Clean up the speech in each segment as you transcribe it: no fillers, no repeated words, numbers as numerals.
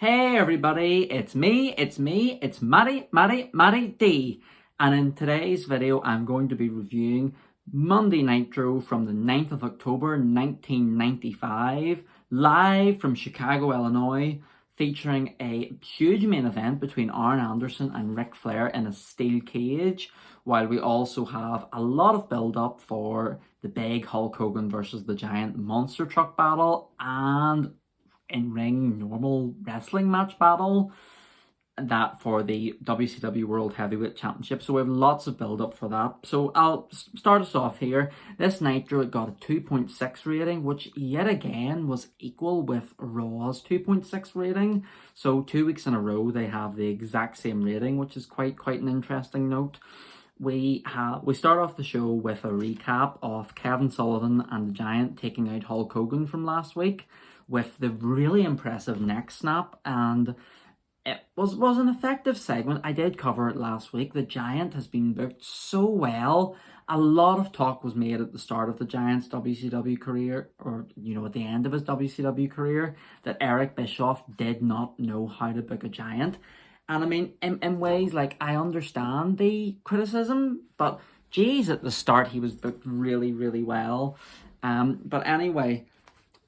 Hey everybody, it's me, it's Matty D. And in today's video, I'm going to be reviewing Monday Nitro from the 9th of October 1995, live from Chicago, Illinois, featuring a huge main event between Arn Anderson and Ric Flair in a steel cage, while we also have a lot of build-up for the big Hulk Hogan versus the Giant monster truck battle and in-ring normal wrestling match battle, that for the WCW World Heavyweight Championship. So we have lots of build-up for that. So I'll start us off here. This Nitro, it got a 2.6 rating, which yet again was equal with Raw's 2.6 rating. So 2 weeks in a row they have the exact same rating, which is quite an interesting note. We start off the show with a recap of Kevin Sullivan and the Giant taking out Hulk Hogan from last week, with the really impressive neck snap, and it was an effective segment. I did cover it last week. The Giant has been booked so well. A lot of talk was made at the start of the Giant's WCW career, or at the end of his WCW career, that Eric Bischoff did not know how to book a Giant. And I mean, in ways, like, I understand the criticism, but geez, at the start he was booked really well. But anyway,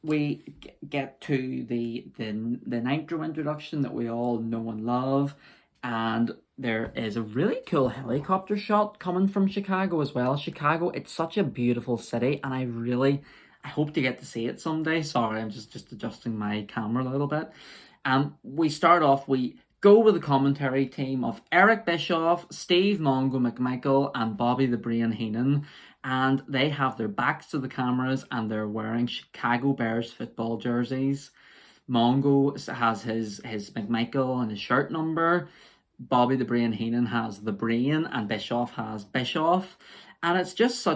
we get to the Nitro introduction that we all know and love, and there is a really cool helicopter shot coming from Chicago as well. Chicago, it's such a beautiful city, and I hope to get to see it someday. Sorry, I'm just adjusting my camera a little bit. We start off, we go with the commentary team of Eric Bischoff, Steve Mongo McMichael, and Bobby the Brain Heenan. And they have their backs to the cameras and they're wearing Chicago Bears football jerseys. Mongo has his McMichael and his shirt number. Bobby the Brain Heenan has the Brain, and Bischoff has Bischoff. And it's just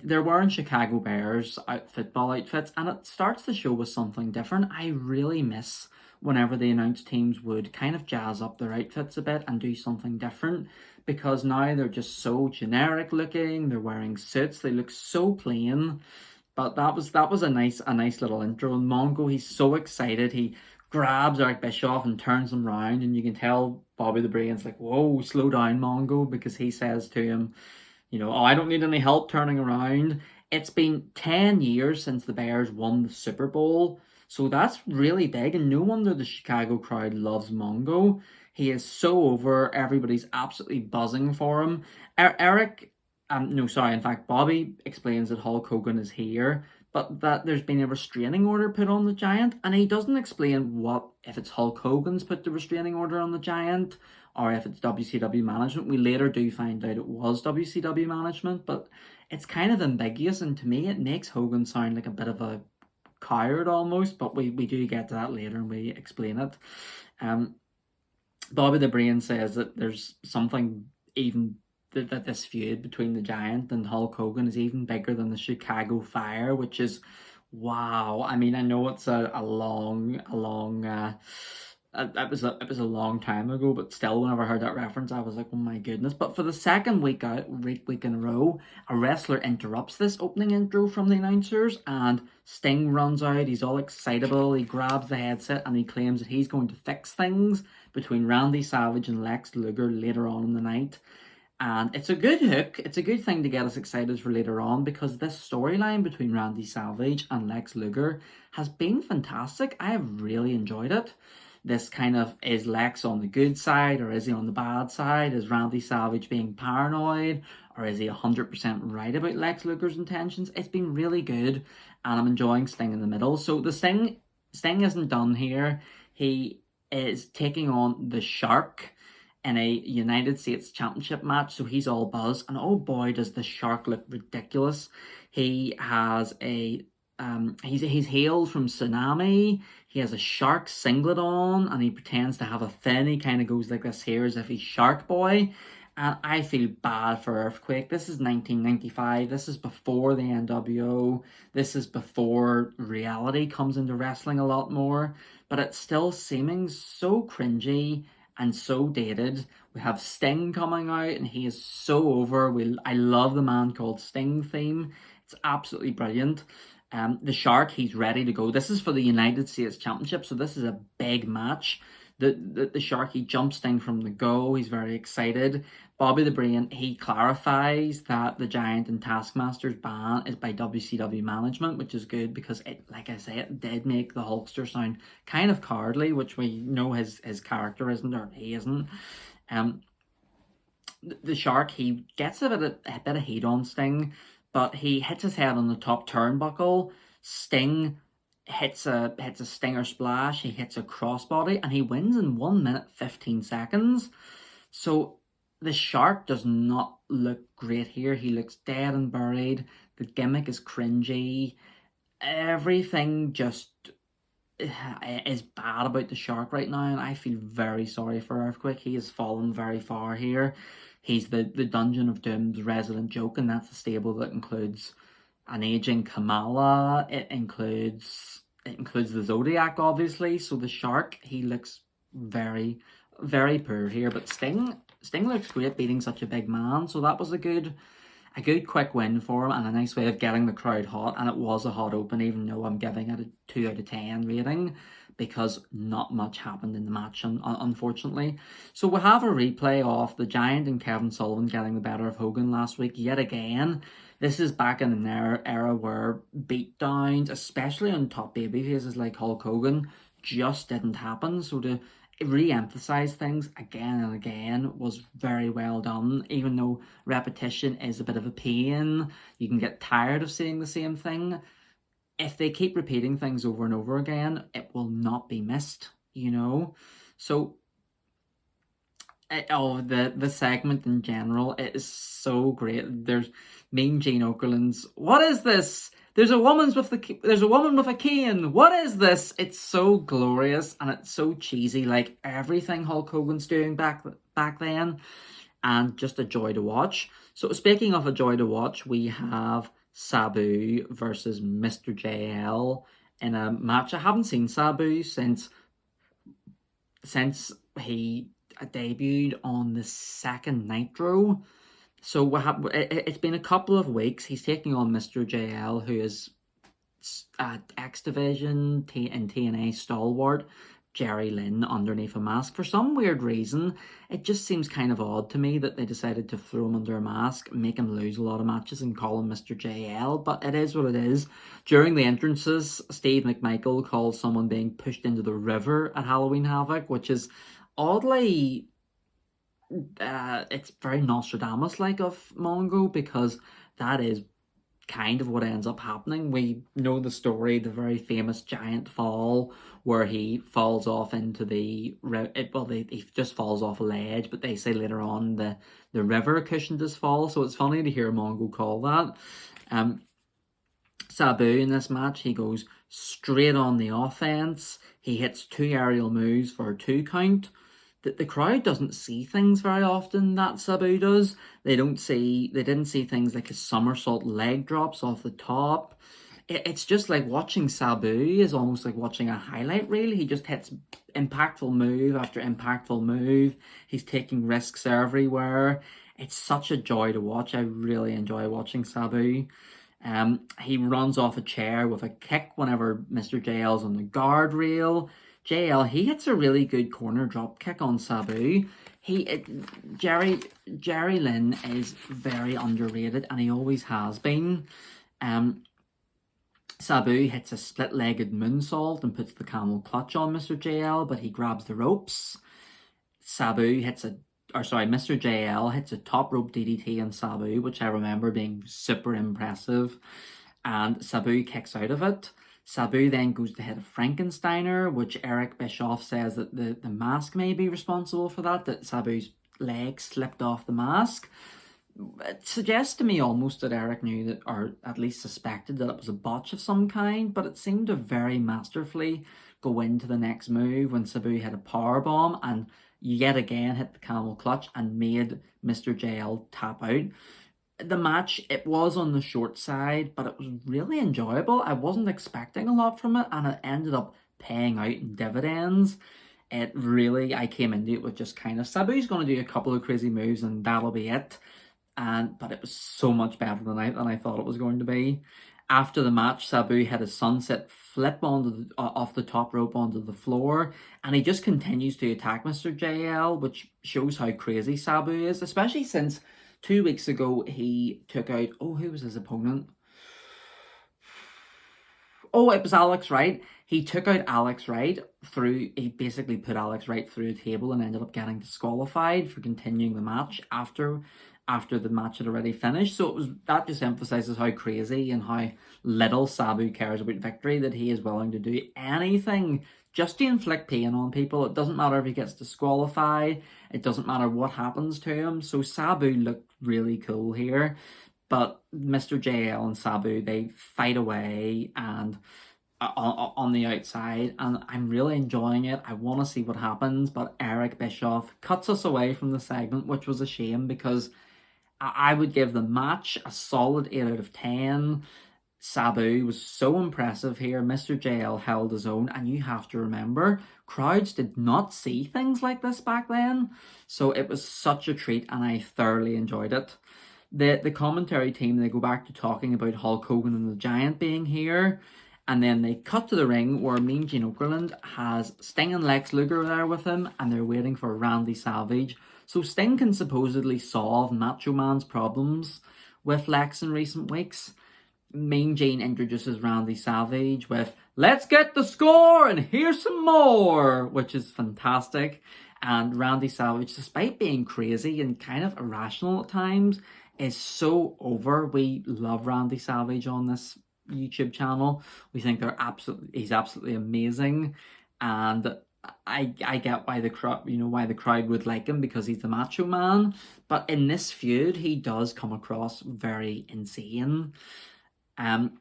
they're wearing Chicago Bears football outfits, and it starts the show with something different. I really miss whenever the announced teams would kind of jazz up their outfits a bit and do something different, because now they're just so generic looking. They're wearing suits, they look so plain. But that was a nice little intro. And Mongo, he's so excited, he grabs Eric Bischoff and turns him around, and you can tell Bobby the Brain's like, whoa, slow down, Mongo, because he says to him, oh, I don't need any help turning around. It's been 10 years since the Bears won the Super Bowl, so that's really big, and no wonder the Chicago crowd loves Mongo. He is so over. Everybody's absolutely buzzing for him. Bobby explains that Hulk Hogan is here, but that there's been a restraining order put on the Giant, and he doesn't explain if it's Hulk Hogan's put the restraining order on the Giant, or if it's WCW management. We later do find out it was WCW management, but it's kind of ambiguous, and to me it makes Hogan sound like a bit of a coward almost, but we do get to that later and we explain it. Bobby the Brain says that there's something even that this feud between the Giant and Hulk Hogan is even bigger than the Chicago Fire, which is wow. I mean, I know it's it was a long time ago, but still, whenever I heard that reference, I was like, oh my goodness. But for the second week in a row, a wrestler interrupts this opening intro from the announcers, and Sting runs out. He's all excitable. He grabs the headset and he claims that he's going to fix things between Randy Savage and Lex Luger later on in the night. And it's a good hook. It's a good thing to get us excited for later on, because this storyline between Randy Savage and Lex Luger has been fantastic. I have really enjoyed it. This kind of, is Lex on the good side or is he on the bad side? Is Randy Savage being paranoid, or is he 100% right about Lex Luger's intentions? It's been really good, and I'm enjoying Sting in the middle. So the Sting isn't done here. He is taking on the Shark in a United States Championship match, so he's all buzz, and oh boy does the Shark look ridiculous. He has he's hailed from Tsunami. He has a shark singlet on, and he pretends to have a fin. He kind of goes like this here as if he's Shark Boy, and I feel bad for Earthquake. This is 1995. This is before the NWO. This is before reality comes into wrestling a lot more, but it's still seeming so cringy and so dated. We have Sting coming out, and he is so over. I love the Man Called Sting theme. It's absolutely brilliant. The Shark, he's ready to go. This is for the United States Championship, so this is a big match. The Shark, he jumps Sting from the go. He's very excited. Bobby the Brain, he clarifies that the Giant and Taskmaster's ban is by WCW management, which is good because it, like I say, it did make the Hulkster sound kind of cowardly, which we know his character isn't, or he isn't. The Shark, he gets a bit of heat on Sting, but he hits his head on the top turnbuckle. Sting hits a stinger splash, he hits a crossbody, and he wins in 1 minute 15 seconds. So the Shark does not look great here. He looks dead and buried. The gimmick is cringy. Everything just is bad about the Shark right now, and I feel very sorry for Earthquake. He has fallen very far here. He's the Dungeon of Doom's resident joke, and that's a stable that includes an aging Kamala. It includes the Zodiac, obviously. So the Shark, he looks very, very poor here. But Sting looks great beating such a big man. So that was a good quick win for him, and a nice way of getting the crowd hot. And it was a hot open, even though I'm giving it a 2 out of 10 rating, because not much happened in the match, unfortunately. So we have a replay of the Giant and Kevin Sullivan getting the better of Hogan last week yet again. This is back in an era where beatdowns, especially on top babyfaces like Hulk Hogan, just didn't happen. So to re-emphasize things again and again was very well done. Even though repetition is a bit of a pain, you can get tired of seeing the same thing. If they keep repeating things over and over again, it will not be missed, you know. So the segment in general, it is so great. There's Mean Gene Okerlund's, "What is this? There's a woman with a cane. What is this?" It's so glorious, and it's so cheesy, like everything Hulk Hogan's doing back then, and just a joy to watch. So speaking of a joy to watch, we have Sabu versus Mr. JL in a match. I haven't seen Sabu since he debuted on the second Nitro. So it's been a couple of weeks. He's taking on Mr. JL, who is X Division and TNA stalwart Jerry Lynn underneath a mask. For some weird reason, it just seems kind of odd to me that they decided to throw him under a mask, make him lose a lot of matches, and call him Mr. JL, but it is what it is. During the entrances, Steve McMichael calls someone being pushed into the river at Halloween Havoc, which is oddly... it's very Nostradamus-like of Mongo, because that is kind of what ends up happening. We know the story, the very famous giant fall, where he falls off into he just falls off a ledge, but they say later on the river cushioned his fall, so it's funny to hear Mongo call that. Sabu in this match, he goes straight on the offense. He hits 2 aerial moves for a 2 count. The crowd doesn't see things very often that Sabu does. They didn't see things like his somersault leg drops off the top. It's just like watching Sabu is almost like watching a highlight reel. He just hits impactful move after impactful move. He's taking risks everywhere. It's such a joy to watch. I really enjoy watching Sabu. He runs off a chair with a kick whenever Mr. JL's on the guardrail. JL, he hits a really good corner drop kick on Sabu. Jerry Lynn is very underrated, and he always has been. Sabu hits a split-legged moonsault and puts the camel clutch on Mr. JL, but he grabs the ropes. Mr. JL hits a top rope DDT on Sabu, which I remember being super impressive, and Sabu kicks out of it. Sabu then goes to hit a Frankensteiner, which Eric Bischoff says that the mask may be responsible for that Sabu's leg slipped off the mask. It suggests to me almost that Eric knew that, or at least suspected that it was a botch of some kind, but it seemed to very masterfully go into the next move when Sabu hit a powerbomb and yet again hit the camel clutch and made Mr. JL tap out. The match, it was on the short side, but it was really enjoyable. I wasn't expecting a lot from it, and it ended up paying out in dividends. I came into it with just kind of, Sabu's going to do a couple of crazy moves and that'll be it. But it was so much better than I thought it was going to be. After the match, Sabu had a sunset flip off the top rope onto the floor, and he just continues to attack Mr. JL, which shows how crazy Sabu is, especially since 2 weeks ago he took out, who was his opponent? Oh, it was Alex Wright. He took out Alex Wright he basically put Alex Wright through a table and ended up getting disqualified for continuing the match after the match had already finished. So that just emphasizes how crazy and how little Sabu cares about victory, that he is willing to do anything just to inflict pain on people. It doesn't matter if he gets disqualified. It doesn't matter what happens to him. So Sabu looked really cool here. But Mr. JL and Sabu, they fight away and on the outside, and I'm really enjoying it. I want to see what happens, but Eric Bischoff cuts us away from the segment, which was a shame because I would give the match a solid 8 out of 10. Sabu was so impressive here. Mr. JL held his own, and you have to remember, crowds did not see things like this back then, so it was such a treat, and I thoroughly enjoyed it. The commentary team, they go back to talking about Hulk Hogan and the Giant being here, and then they cut to the ring where Mean Gene Okerlund has Sting and Lex Luger there with him, and they're waiting for Randy Savage. So Sting can supposedly solve Macho Man's problems with Lex in recent weeks. Mean Gene introduces Randy Savage with, "Let's get the score and here's some more," which is fantastic. And Randy Savage, despite being crazy and kind of irrational at times, is so over. We love Randy Savage on this YouTube channel. We think he's absolutely amazing, and I get why the crowd would like him, because he's the Macho Man. But in this feud, he does come across very insane. The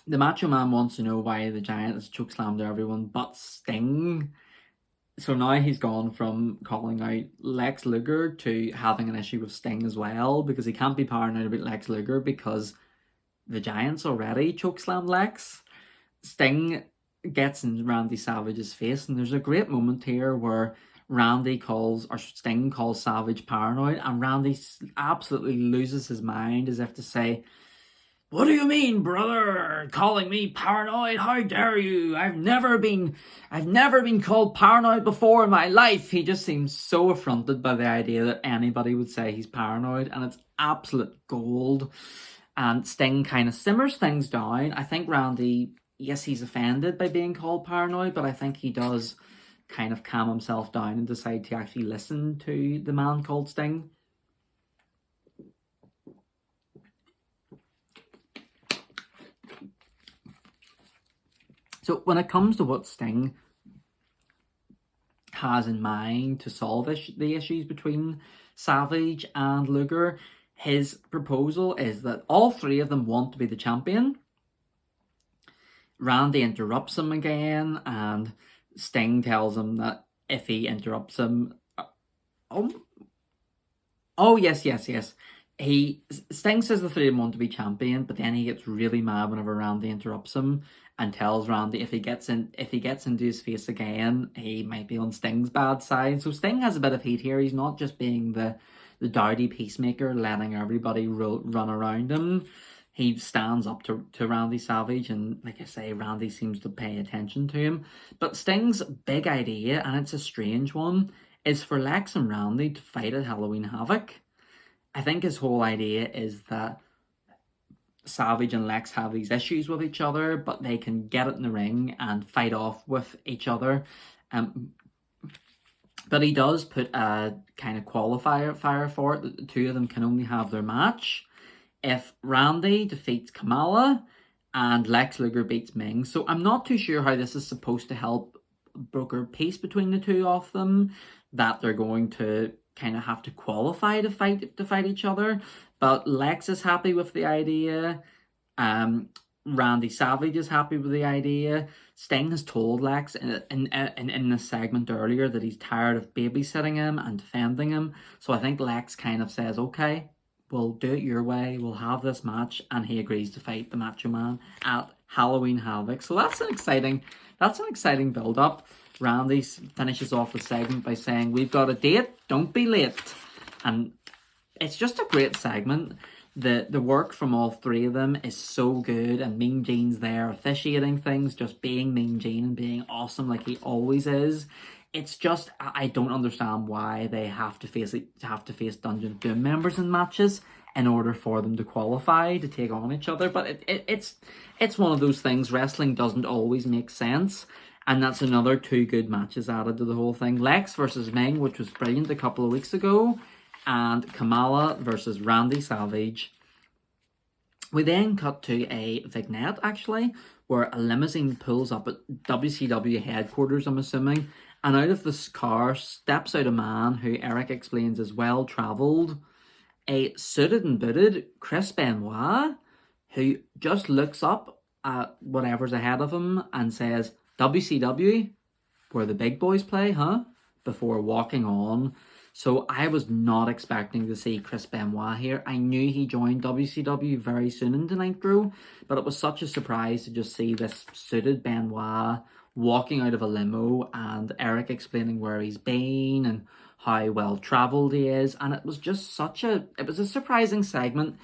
Macho Man wants to know why the Giant has chokeslammed everyone but Sting. So now he's gone from calling out Lex Luger to having an issue with Sting as well, because he can't be paranoid about Lex Luger because the Giant's already chokeslammed Lex. Sting gets in Randy Savage's face, and there's a great moment here where Sting calls Savage paranoid, and Randy absolutely loses his mind as if to say, "What do you mean, brother? Calling me paranoid? How dare you? I've never been called paranoid before in my life." He just seems so affronted by the idea that anybody would say he's paranoid, and it's absolute gold. And Sting kind of simmers things down. I think Randy, yes, he's offended by being called paranoid, but I think he does kind of calm himself down and decide to actually listen to the man called Sting. So when it comes to what Sting has in mind to solve the issues between Savage and Luger, his proposal is that all three of them want to be the champion. Randy interrupts him again, and Sting tells him that if he interrupts him... Yes. Sting says the three of them want to be champion, but then he gets really mad whenever Randy interrupts him and tells Randy if he gets into his face again, he might be on Sting's bad side. So Sting has a bit of heat here. He's not just being the dowdy peacemaker, letting everybody run around him. He stands up to Randy Savage, and like I say, Randy seems to pay attention to him. But Sting's big idea, and it's a strange one, is for Lex and Randy to fight at Halloween Havoc. I think his whole idea is that Savage and Lex have these issues with each other, but they can get it in the ring and fight off with each other. But he does put a kind of qualifier for it, that the two of them can only have their match if Randy defeats Kamala and Lex Luger beats Ming. So I'm not too sure how this is supposed to help broker peace between the two of them, that they're going to kind of have to qualify to fight each other. But Lex is happy with the idea. Randy Savage is happy with the idea. Sting has told Lex in this segment earlier that he's tired of babysitting him and defending him. So I think Lex kind of says, okay, we'll do it your way. We'll have this match. And he agrees to fight the Macho Man at Halloween Havoc. So that's an exciting build-up. Randy finishes off the segment by saying, "We've got a date, don't be late." And it's just a great segment. The work from all three of them is so good, and Mean Gene's there officiating things, just being Mean Gene and being awesome like he always is. It's just I don't understand why they have to face Dungeon of Doom members in matches in order for them to qualify to take on each other. But it's one of those things. Wrestling doesn't always make sense. And that's another 2 good matches added to the whole thing. Lex versus Ming, which was brilliant a couple of weeks ago. And Kamala versus Randy Savage. We then cut to a vignette, actually, where a limousine pulls up at WCW headquarters, I'm assuming. And out of this car steps out a man who Eric explains is well-travelled. A suited and booted Chris Benoit, who just looks up at whatever's ahead of him and says, WCW, where the big boys play, huh? Before walking on. So I was not expecting to see Chris Benoit here. I knew he joined WCW very soon into Nitro, but it was such a surprise to just see this suited Benoit walking out of a limo and Eric explaining where he's been and how well travelled he is. And it was just it was a surprising segment.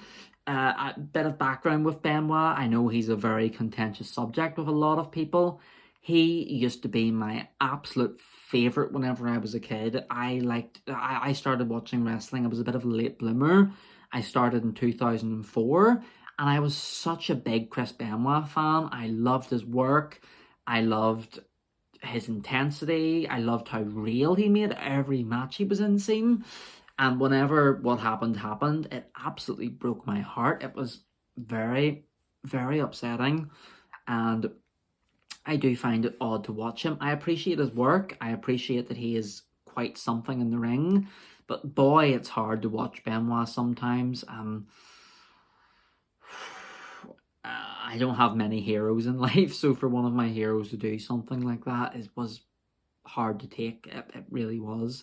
A bit of background with Benoit. I know he's a very contentious subject with a lot of people. He used to be my absolute favourite whenever I was a kid. I started watching wrestling. I was a bit of a late bloomer. I started in 2004, and I was such a big Chris Benoit fan. I loved his work. I loved his intensity. I loved how real he made every match he was in seem. And whenever what happened, it absolutely broke my heart. It was very, very upsetting. And I do find it odd to watch him. I appreciate his work. I appreciate that he is quite something in the ring. But boy, it's hard to watch Benoit sometimes. I don't have many heroes in life, so for one of my heroes to do something like that was hard to take. It really was.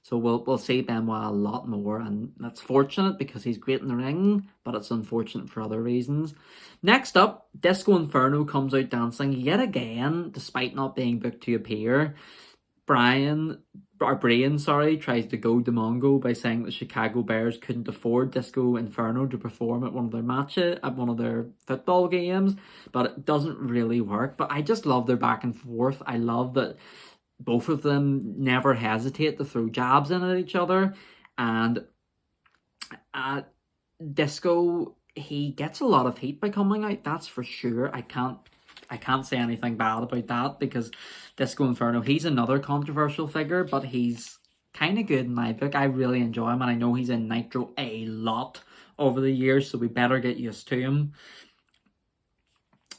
So we'll see Benoit a lot more, and that's fortunate because he's great in the ring, but it's unfortunate for other reasons. Next up, Disco Inferno comes out dancing yet again, despite not being booked to appear. Brian tries to goad the Mongo by saying that Chicago Bears couldn't afford Disco Inferno to perform at one of their matches, at one of their football games, but it doesn't really work. But I just love their back and forth. I love that both of them never hesitate to throw jabs in at each other. And Disco, he gets a lot of heat by coming out, that's for sure. I can't say anything bad about that because Disco Inferno, he's another controversial figure, but he's kind of good in my book. I really enjoy him, and I know he's in Nitro a lot over the years, so we better get used to him.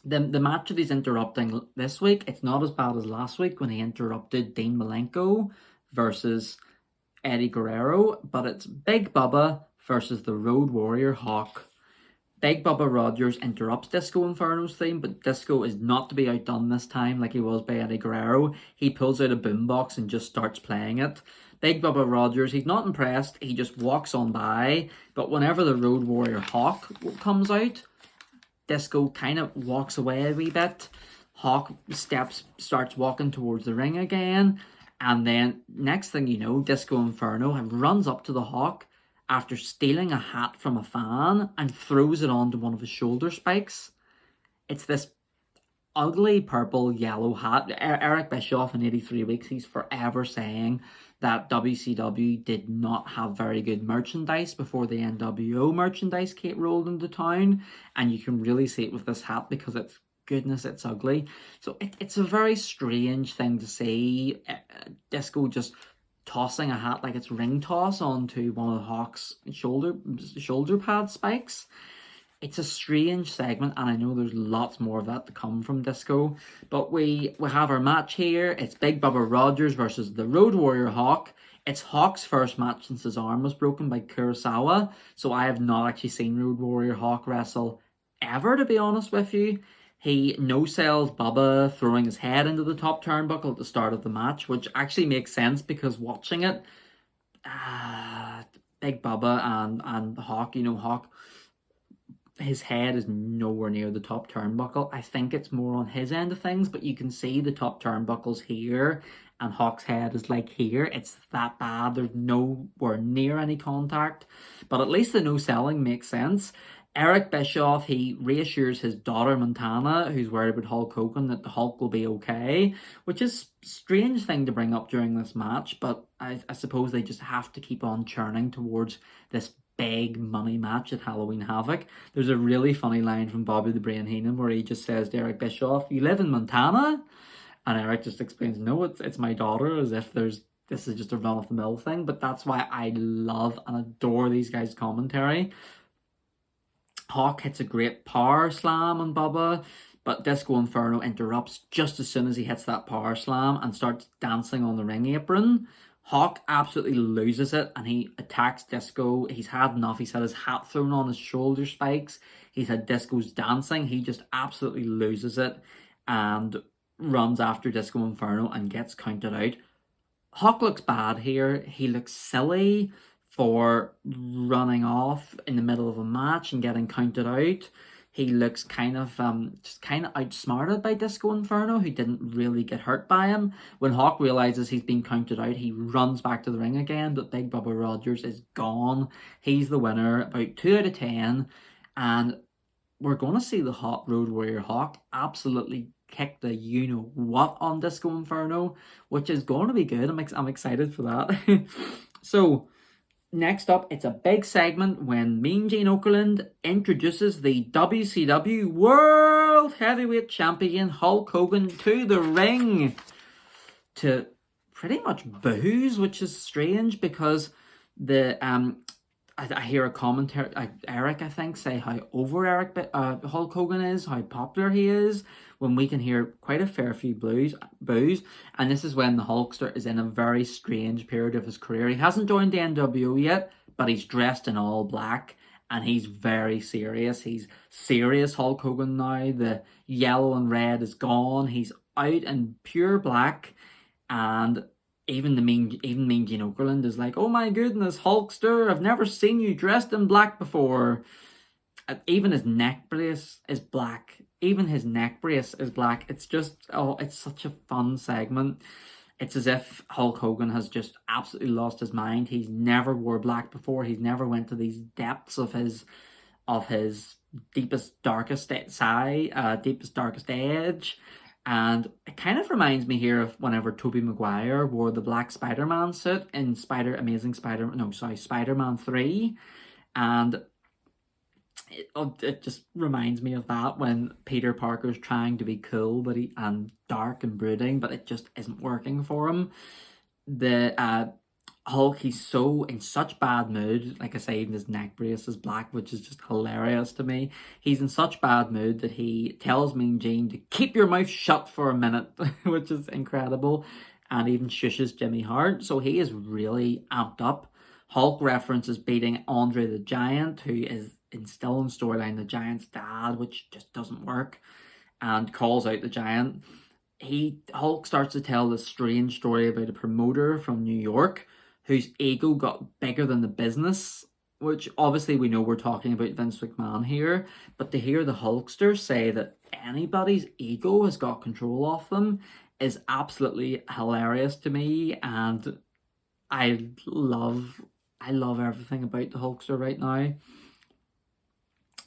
The match that he's interrupting this week, it's not as bad as last week when he interrupted Dean Malenko versus Eddie Guerrero, but it's Big Bubba versus the Road Warrior Hawk. Big Bubba Rogers interrupts Disco Inferno's theme, but Disco is not to be outdone this time like he was by Eddie Guerrero. He pulls out a boombox and just starts playing it. Big Bubba Rogers, he's not impressed, he just walks on by, but whenever the Road Warrior Hawk comes out, Disco kind of walks away a wee bit. Hawk starts walking towards the ring again, and then next thing you know, Disco Inferno runs up to the Hawk after stealing a hat from a fan and throws it onto one of his shoulder spikes. It's this ugly purple yellow hat. Eric Bischoff in 83 Weeks, he's forever saying that WCW did not have very good merchandise before the NWO merchandise rolled into town, and you can really see it with this hat because it's ugly. So it's a very strange thing to see. Disco just tossing a hat like it's ring toss onto one of the Hawk's shoulder pad spikes. It's a strange segment, and I know there's lots more of that to come from Disco. But we have our match here. It's Big Bubba Rogers versus the Road Warrior Hawk. It's Hawk's first match since his arm was broken by Kurosawa. So I have not actually seen Road Warrior Hawk wrestle ever, to be honest with you. He no-sells Bubba, throwing his head into the top turnbuckle at the start of the match, which actually makes sense because watching it, Big Bubba and Hawk, Hawk his head is nowhere near the top turnbuckle. I think it's more on his end of things, but you can see the top turnbuckle's here, and Hawk's head is like here. It's that bad. There's nowhere near any contact, but at least the no selling makes sense. Eric Bischoff, he reassures his daughter Montana, who's worried about Hulk Hogan, that the Hulk will be okay, which is a strange thing to bring up during this match, but I suppose they just have to keep on churning towards this big money match at Halloween Havoc. There's a really funny line from Bobby the Brain Heenan where he just says to Eric Bischoff, "You live in Montana?" And Eric just explains, "No, it's my daughter," as if this is just a run-of-the-mill thing. But that's why I love and adore these guys' commentary. Hawk hits a great power slam on Bubba, but Disco Inferno interrupts just as soon as he hits that power slam and starts dancing on the ring apron. Hawk absolutely loses it and he attacks Disco. He's had enough. He's had his hat thrown on his shoulder spikes. He's had Disco's dancing. He just absolutely loses it and runs after Disco Inferno and gets counted out. Hawk looks bad here. He looks silly for running off in the middle of a match and getting counted out. He looks kind of outsmarted by Disco Inferno, who didn't really get hurt by him. When Hawk realizes he's been counted out, he runs back to the ring again, but Big Bubba Rogers is gone. He's the winner, about 2 out of 10, and we're going to see the Hot Road Warrior Hawk absolutely kick the you-know-what on Disco Inferno, which is going to be good. I'm excited for that. So, next up, it's a big segment when Mean Gene Okerlund introduces the WCW World Heavyweight Champion Hulk Hogan to the ring to pretty much boos, which is strange because I hear a commentary, Eric, I think, say how over Hulk Hogan is, how popular he is, when we can hear quite a fair few boos. And this is when the Hulkster is in a very strange period of his career. He hasn't joined the NWO yet, but he's dressed in all black and he's very serious. He's serious Hulk Hogan now. The yellow and red is gone. He's out in pure black, and even Mean Gene Okerlund is like, "Oh my goodness, Hulkster, I've never seen you dressed in black before." Even his neck brace is black. It's just, it's such a fun segment. It's as if Hulk Hogan has just absolutely lost his mind. He's never wore black before. He's never went to these depths of his deepest, darkest side, deepest, darkest edge. And it kind of reminds me here of whenever Tobey Maguire wore the black Spider-Man suit in Spider-Man 3. And it just reminds me of that when Peter Parker's trying to be cool and dark and brooding, but it just isn't working for him. The Hulk, he's in such bad mood. Like I say, even his neck brace is black, which is just hilarious to me. He's in such bad mood that he tells Mean Gene to keep your mouth shut for a minute, which is incredible, and even shushes Jimmy Hart. So he is really amped up. Hulk references beating Andre the Giant, who is still in storyline the Giant's dad, which just doesn't work, and calls out the Giant. Hulk starts to tell this strange story about a promoter from New York whose ego got bigger than the business, which obviously we know we're talking about Vince McMahon here, but to hear the Hulkster say that anybody's ego has got control of them is absolutely hilarious to me, and I love everything about the Hulkster right now.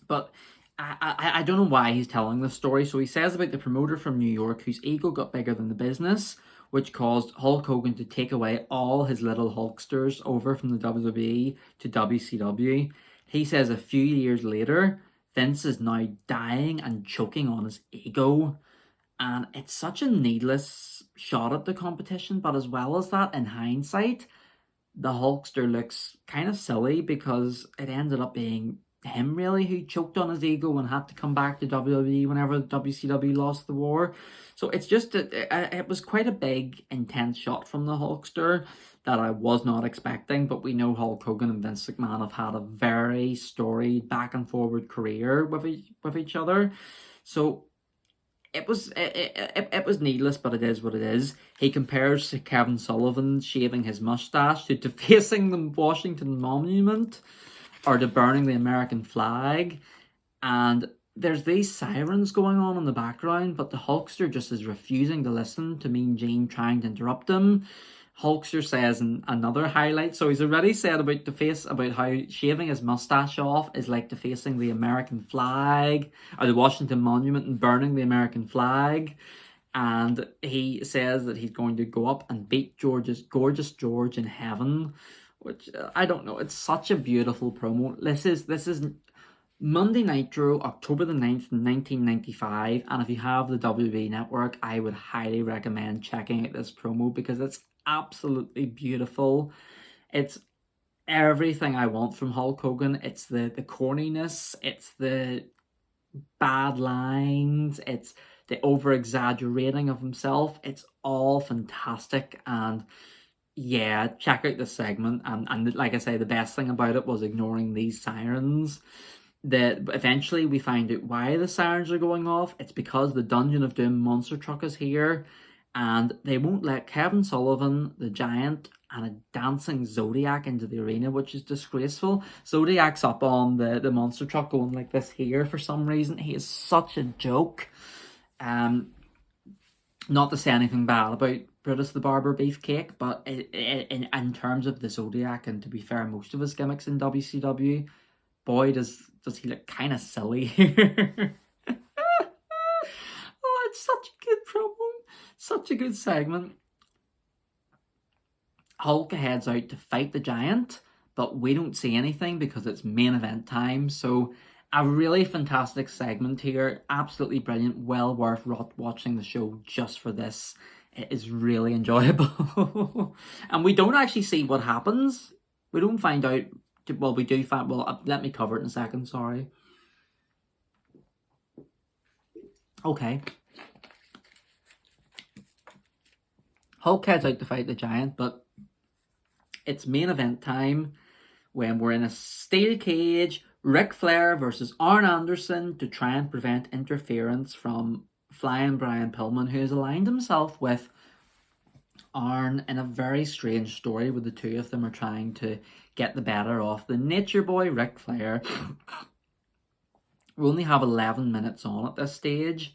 But I don't know why he's telling this story. So he says about the promoter from New York whose ego got bigger than the business, which caused Hulk Hogan to take away all his little Hulksters over from the WWE to WCW. He says a few years later, Vince is now dying and choking on his ego. And it's such a needless shot at the competition. But as well as that, in hindsight, the Hulkster looks kind of silly because it ended up being him really who choked on his ego and had to come back to WWE whenever WCW lost the war. So it's just it was quite a big intense shot from the Hulkster that I was not expecting, but we know Hulk Hogan and Vince McMahon have had a very storied back and forward career with each other. So it was needless, but it is what it is. He compares to Kevin Sullivan shaving his mustache to defacing the Washington Monument or to burning the American flag. and there's these sirens going on in the background, but the Hulkster just is refusing to listen to Mean Gene trying to interrupt him. Hulkster says in another highlight, so he's already said about how shaving his mustache off is like defacing the American flag, or the Washington Monument, and burning the American flag. And he says that he's going to go up and beat Gorgeous George in heaven, which I don't know. It's such a beautiful promo. This is Monday Nitro, October the 9th, 1995, and if you have the WWE Network, I would highly recommend checking out this promo because it's absolutely beautiful. It's everything I want from Hulk Hogan. It's the corniness, it's the bad lines, it's the over-exaggerating of himself. It's all fantastic, and yeah, check out this segment. And like I say, the best thing about it was ignoring these sirens. Eventually we find out why the sirens are going off. It's because the Dungeon of Doom monster truck is here, and they won't let Kevin Sullivan, the Giant, and a dancing Zodiac into the arena, which is disgraceful. Zodiac's up on the monster truck going like this here for some reason. He is such a joke. Not to say anything bad about Brutus the Barber Beefcake, but in terms of the Zodiac, and to be fair, most of his gimmicks in WCW, boy, does he look kind of silly here. Oh, it's such a good promo. Such a good segment. Hulk heads out to fight the Giant, but we don't see anything because it's main event time. So a really fantastic segment here. Absolutely brilliant. Well worth watching the show just for this. It is really enjoyable. And we don't actually see what happens. We don't find out. Well, we do find... Well, let me cover it in a second. Sorry. Okay. Hulk heads out to fight the Giant, but it's main event time when we're in a steel cage. Ric Flair versus Arn Anderson to try and prevent interference from Flying Brian Pillman, who has aligned himself with Arn in a very strange story where the two of them are trying to get the better of the Nature Boy Ric Flair. We only have 11 minutes on at this stage,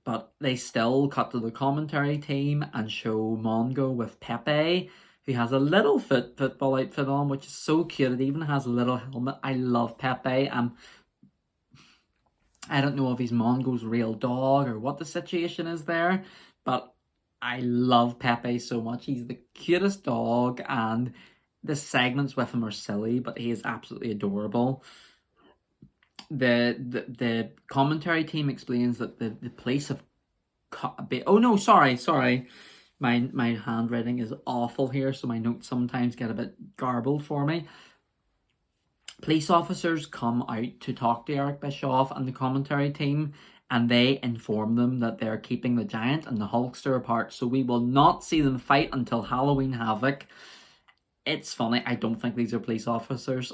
but they still cut to the commentary team and show Mongo with Pepe, who has a little football outfit on, which is so cute. It even has a little helmet. I love Pepe. I don't know if he's Mongo's real dog or what the situation is there, but I love Pepe so much. He's the cutest dog, and the segments with him are silly, but he is absolutely adorable. The commentary team explains that the police have oh no, sorry. My handwriting is awful here, so my notes sometimes get a bit garbled for me. Police officers come out to talk to Eric Bischoff and the commentary team, and they inform them that they're keeping the Giant and the Hulkster apart, so we will not see them fight until Halloween Havoc. It's funny, I don't think these are police officers.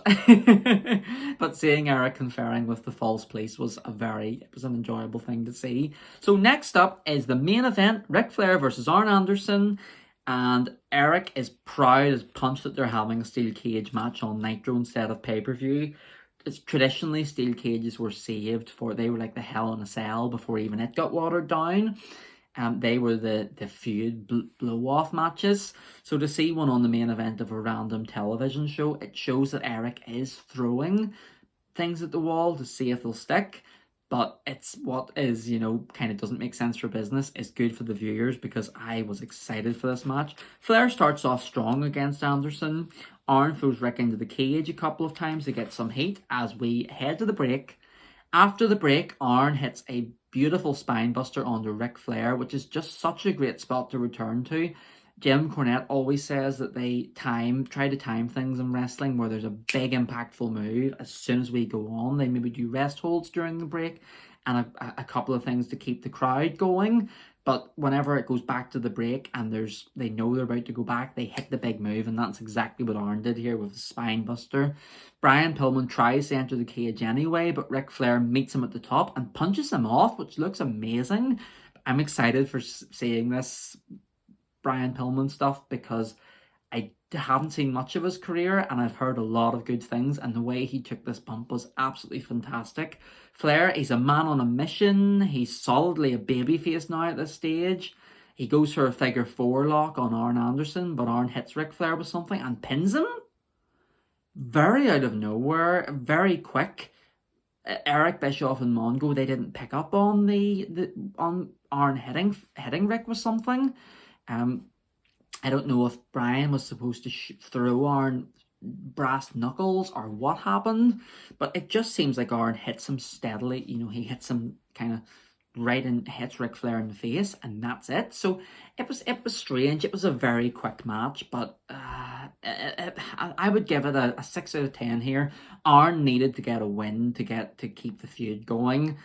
But seeing Eric conferring with the false police was an enjoyable thing to see. So next up is the main event, Ric Flair versus Arn Anderson. And Eric is proud as punch that they're having a steel cage match on Nitro instead of pay-per-view. It's traditionally steel cages were saved they were like the Hell in a Cell before even it got watered down. They were the feud blow-off matches. So to see one on the main event of a random television show, it shows that Eric is throwing things at the wall to see if they'll stick. But it's what is, kind of doesn't make sense for business. It's good for the viewers because I was excited for this match. Flair starts off strong against Anderson. Arn throws Rick into the cage a couple of times to get some heat as we head to the break. After the break, Arn hits a beautiful spine buster onto Ric Flair, which is just such a great spot to return to. Jim Cornette always says that they try to time things in wrestling where there's a big impactful move. As soon as we go on, they maybe do rest holds during the break and a couple of things to keep the crowd going. But whenever it goes back to the break and they know they're about to go back, they hit the big move, and that's exactly what Arn did here with the spine buster. Brian Pillman tries to enter the cage anyway, but Ric Flair meets him at the top and punches him off, which looks amazing. I'm excited for seeing this Brian Pillman stuff because I haven't seen much of his career, and I've heard a lot of good things, and the way he took this bump was absolutely fantastic. Flair, he's a man on a mission. He's solidly a babyface now at this stage. He goes for a figure 4 lock on Arn Anderson, but Arn hits Ric Flair with something and pins him. Very out of nowhere, very quick. Eric Bischoff and Mongo, they didn't pick up on on Arn hitting Rick with something. I don't know if Brian was supposed to throw Arn brass knuckles or what happened, but it just seems like Arn hits him steadily. You know, he hits him kind of right and hits Ric Flair in the face, and that's it. So it was strange. It was a very quick match, but I would give it a 6 out of 10 here. Arn needed to get a win to keep the feud going,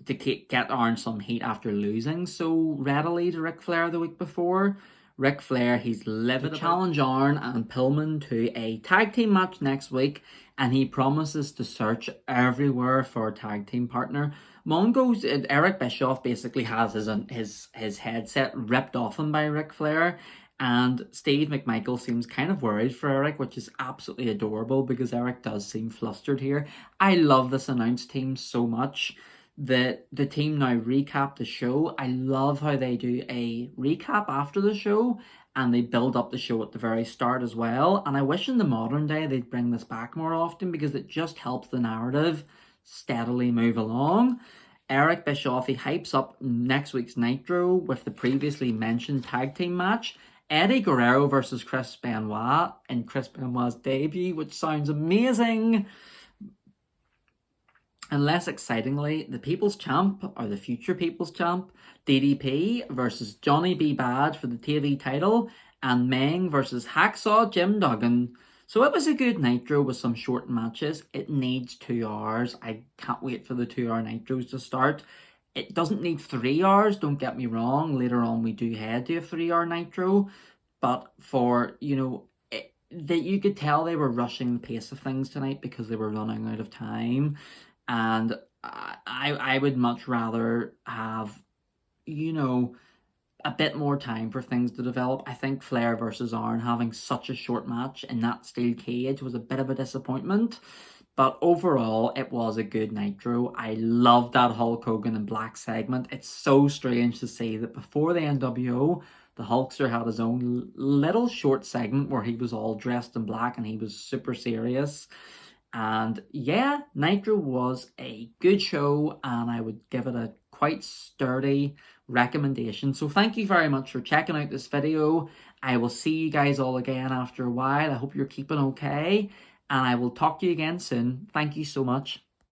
to get Arn some heat after losing so readily to Ric Flair the week before. Ric Flair, he's livid to challenge Arn and Pillman to a tag team match next week, and he promises to search everywhere for a tag team partner. Mongo's Eric Bischoff basically has his headset ripped off him by Ric Flair, and Steve McMichael seems kind of worried for Eric, which is absolutely adorable because Eric does seem flustered here. I love this announce team so much. The team now recap the show. I love how they do a recap after the show and they build up the show at the very start as well. And I wish in the modern day they'd bring this back more often because it just helps the narrative steadily move along. Eric Bischoff, he hypes up next week's Nitro with the previously mentioned tag team match. Eddie Guerrero versus Chris Benoit in Chris Benoit's debut, which sounds amazing. And less excitingly, the People's Champ, or the future People's Champ, DDP versus Johnny B. Bad for the TV title, and Meng versus Hacksaw Jim Duggan. So it was a good Nitro with some short matches. It needs 2 hours. I can't wait for the 2-hour Nitros to start. It doesn't need 3 hours, don't get me wrong. Later on we do head to a 3-hour Nitro. But for, you know, that you could tell they were rushing the pace of things tonight because they were running out of time. And I would much rather have, you know, a bit more time for things to develop. I think Flair versus Arn having such a short match in that steel cage was a bit of a disappointment. But overall, it was a good Nitro. I loved that Hulk Hogan and Black segment. It's so strange to see that before the NWO, the Hulkster had his own little short segment where he was all dressed in black and he was super serious. And yeah, Nitro was a good show and I would give it a quite sturdy recommendation. So thank you very much for checking out this video. I will see you guys all again after a while. I hope you're keeping okay and I will talk to you again soon. Thank you so much.